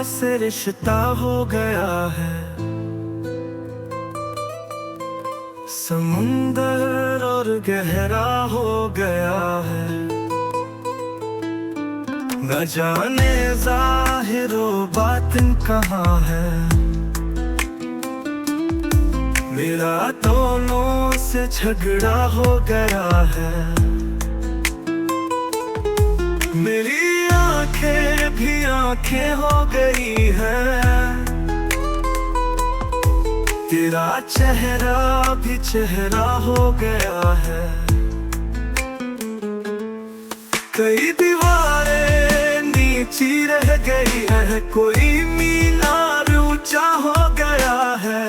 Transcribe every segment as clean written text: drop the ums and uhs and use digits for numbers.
से रिश्ता हो गया है। समुंदर और गहरा हो गया है। न जाने ज़ाहिरो बातिन कहाँ है। मेरा दोनों से झगड़ा हो गया है। मेरी आंखें भी आंखें हो गई है। तेरा चेहरा भी चेहरा हो गया है। कई दीवारें नीची रह गई है। कोई मीनार ऊंचा हो गया है।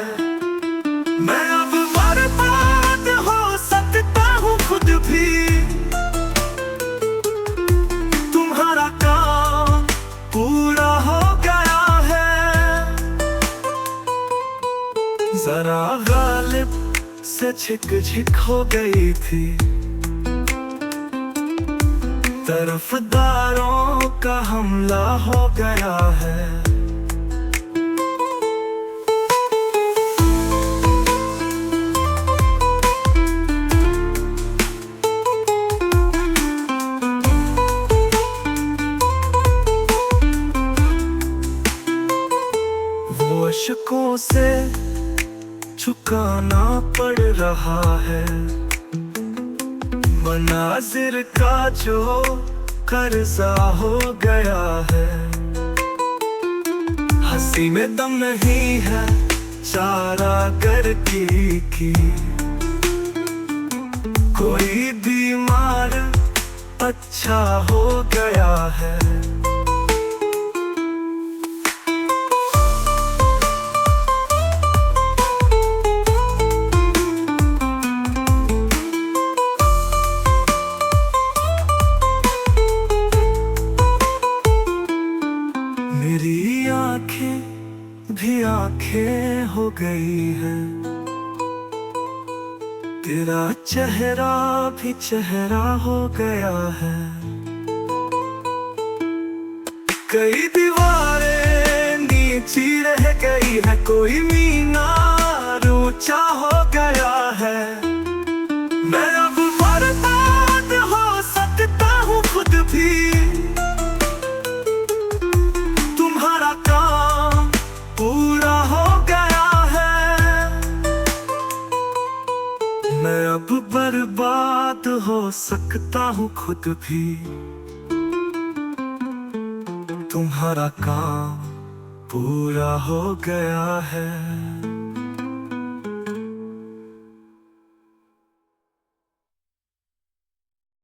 मैं अब बर्बाद हो सकता हूँ खुद भी। तुम्हारा काम पूरा हो गया है। जरा गालिब से झिक हो गई थी। तरफदारों का हमला हो गया है। वो अशकों से चुकाना पड़ रहा है। मनाजिर का जो कर्जा हो गया है। हंसी में दम नहीं है चारा गर की। कोई बीमार अच्छा हो गया है। मेरी आंखें भी आंखें हो गई है। तेरा चेहरा भी चेहरा हो गया है। कई दीवारें नीची रह गई है। कोई मीनार ऊंचा हो गया है। मैं अब बर्बाद हो सकता हूँ खुद भी। तुम्हारा काम पूरा हो गया है। मैं अब बर्बाद हो सकता हूँ खुद भी। तुम्हारा काम पूरा हो गया है।